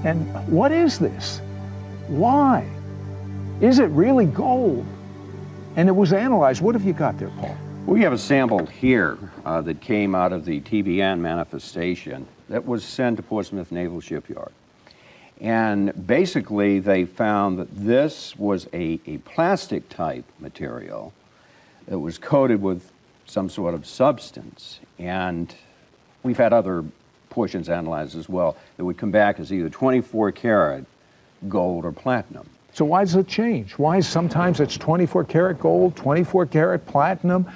And what is this? Why? Is it really gold? And it was analyzed. What have you got there, Paul? We have a sample here that came out of the TBN manifestation that was sent to Portsmouth Naval Shipyard. And basically they found that this was a plastic type material that was coated with some sort of substance. And we've had other portions analyzed as well that would come back as either 24 karat gold or platinum. So why does it change? Why sometimes it's 24 karat gold, 24 karat platinum,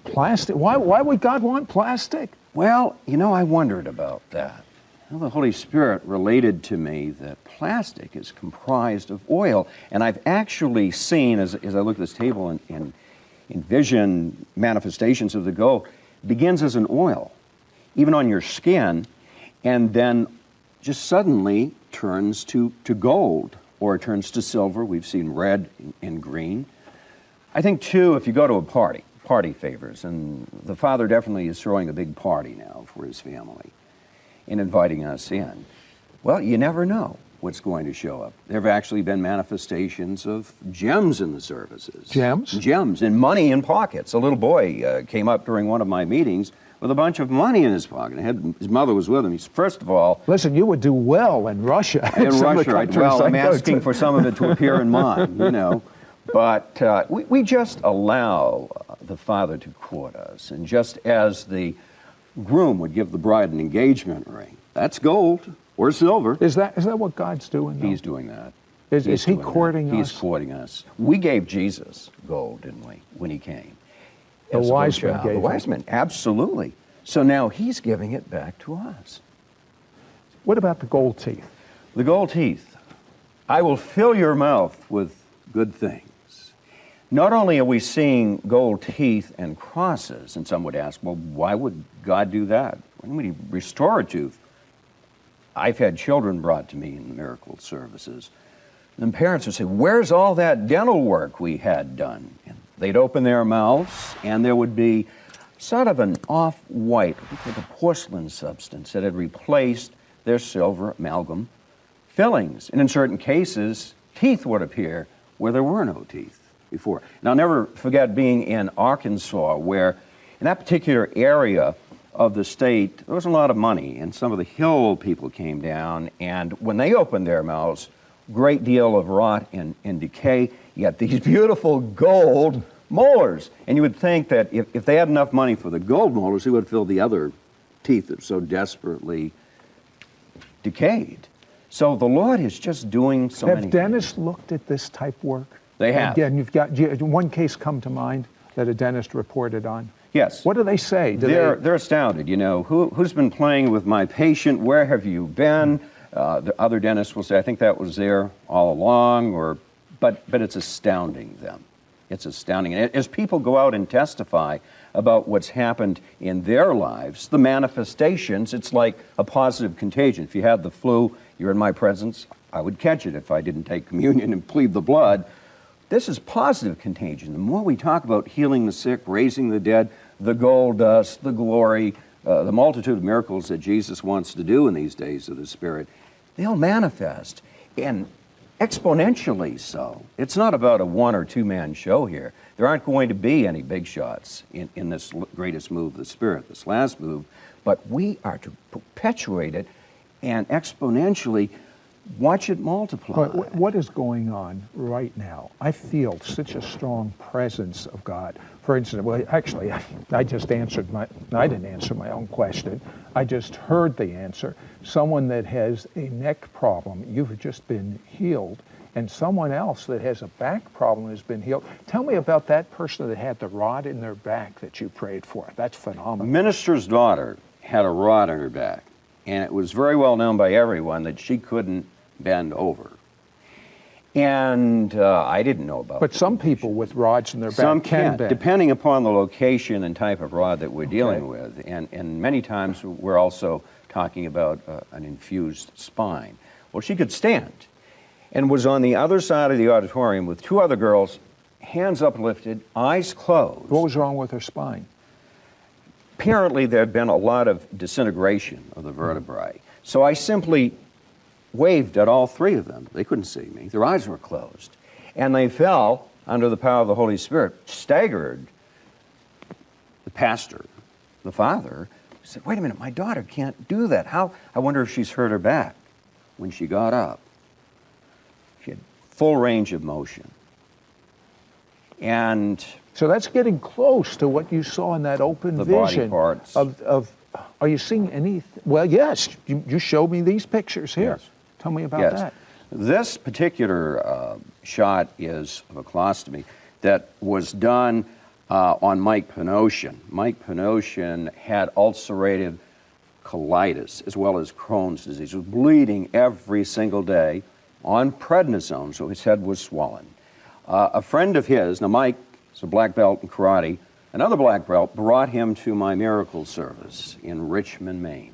plastic? Why would God want plastic? Well, you know, I wondered about that. Well, the Holy Spirit related to me that plastic is comprised of oil. And I've actually seen, as I look at this table and envision manifestations of the gold, it begins as an oil, even on your skin, and then just suddenly turns to gold, or it turns to silver. We've seen red and green. I think, too, if you go to a party favors, and the Father definitely is throwing a big party now for his family and inviting us in. Well, you never know what's going to show up. There have actually been manifestations of gems in the services. Gems? Gems, and money in pockets. A little boy came up during one of my meetings with a bunch of money in his pocket. His mother was with him. He said, first of all... Listen, you would do well in Russia. In Russia, well, I'm asking for some of it to appear in mine, you know. But we just allow the Father to court us. And just as the groom would give the bride an engagement ring, that's gold or silver. Is that what God's doing, though? He's doing that. Is he courting us? He's courting us. We gave Jesus gold, didn't we, when he came? The wise men gave it. The wise men, absolutely. So now he's giving it back to us. What about the gold teeth? The gold teeth. I will fill your mouth with good things. Not only are we seeing gold teeth and crosses, and some would ask, well, why would God do that? Why would he restore a tooth? I've had children brought to me in the miracle services. And parents would say, where's all that dental work we had done? And they'd open their mouths, and there would be sort of an off-white, like a porcelain substance that had replaced their silver amalgam fillings. And in certain cases, teeth would appear where there were no teeth before. And I'll never forget being in Arkansas, where in that particular area of the state, there was a lot of money, and some of the hill people came down, and when they opened their mouths, great deal of rot and decay, yet these beautiful gold molars. And you would think that if they had enough money for the gold molars, they would fill the other teeth that so desperately decayed. So the Lord is just doing so many things. Have dentists looked at this type work? They have. Again, you've got one case come to mind that a dentist reported on. Yes. What do they say? They're astounded. You know, who's been playing with my patient? Where have you been? The other dentists will say, I think that was there all along, but it's astounding them. It's astounding. And as people go out and testify about what's happened in their lives, the manifestations, it's like a positive contagion. If you had the flu, you're in my presence, I would catch it if I didn't take communion and plead the blood. This is positive contagion. The more we talk about healing the sick, raising the dead, the gold dust, the glory, the multitude of miracles that Jesus wants to do in these days of the Spirit, they'll manifest, and exponentially so. It's not about a one or two man show here. There aren't going to be any big shots in this greatest move of the Spirit, this last move, but we are to perpetuate it and exponentially watch it multiply. What is going on right now? I feel such a strong presence of God. For instance, well, actually, I just answered I didn't answer my own question. I just heard the answer. Someone that has a neck problem, you've just been healed. And someone else that has a back problem has been healed. Tell me about that person that had the rod in their back that you prayed for. That's phenomenal. A minister's daughter had a rod in her back, and it was very well known by everyone that she couldn't bend over. And I didn't know about it. But some people with rods in their back can bend. Depending upon the location and type of rod that we're dealing with. And many times we're also talking about an infused spine. Well, she could stand and was on the other side of the auditorium with two other girls, hands uplifted, eyes closed. What was wrong with her spine? Apparently there had been a lot of disintegration of the vertebrae. So I simply waved at all three of them. They couldn't see me. Their eyes were closed. And they fell under the power of the Holy Spirit, staggered. The pastor, the father, said, wait a minute, my daughter can't do that. How? I wonder if she's hurt her back. When she got up, she had full range of motion. And so that's getting close to what you saw in that open vision. Body parts. Are you seeing anything? Well, yes, you showed me these pictures here. Yes. Tell me about that. This particular shot is of a colostomy that was done on Mike Panosian. Mike Panosian had ulcerative colitis as well as Crohn's disease. He was bleeding every single day on prednisone, so his head was swollen. A friend of his, now Mike is a black belt in karate, another black belt brought him to my miracle service in Richmond, Maine.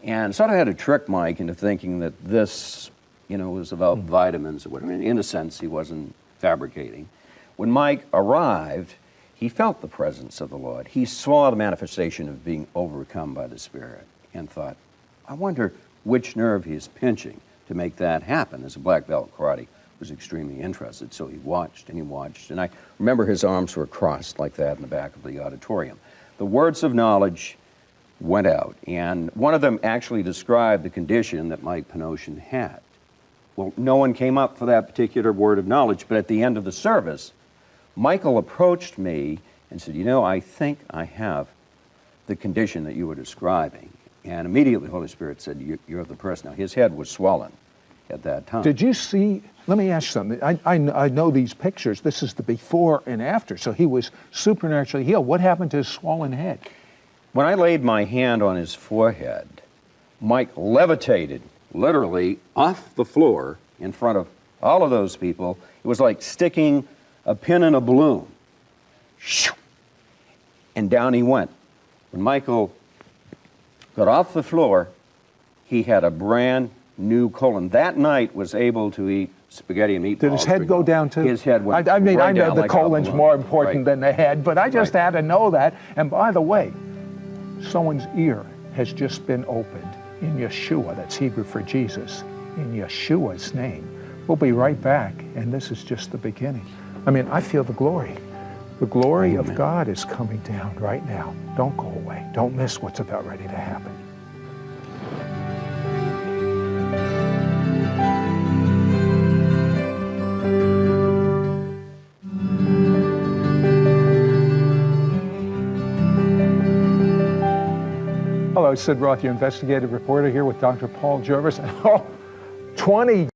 And sort of had to trick Mike into thinking that this, was about vitamins or whatever. In a sense, he wasn't fabricating. When Mike arrived, he felt the presence of the Lord. He saw the manifestation of being overcome by the Spirit and thought, I wonder which nerve he's pinching to make that happen. As a black belt in karate, was extremely interested, so he watched and he watched. And I remember his arms were crossed like that in the back of the auditorium. The words of knowledge went out, and one of them actually described the condition that Mike Panosian had. Well, no one came up for that particular word of knowledge, but at the end of the service, Michael approached me and said, I think I have the condition that you were describing. And immediately the Holy Spirit said, you're the person. Now, his head was swollen at that time. Did you see, let me ask you something. I know these pictures. This is the before and after. So he was supernaturally healed. What happened to his swollen head? When I laid my hand on his forehead, Mike levitated literally off the floor in front of all of those people. It was like sticking a pin in a balloon. And down he went. When Michael got off the floor, he had a brand new colon. That night was able to eat spaghetti and meatballs. Did his head go down too? His head went I right know down the like colon's more important than the head, but I just had to know that. And by the way, someone's ear has just been opened in Yeshua. That's Hebrew for Jesus. In Yeshua's name. We'll be right back, and this is just the beginning. I feel the glory. The glory of God is coming down right now. Don't go away. Don't miss what's about ready to happen. Hello, Sid Roth, your investigative reporter here with Dr. Paul Jervis. 20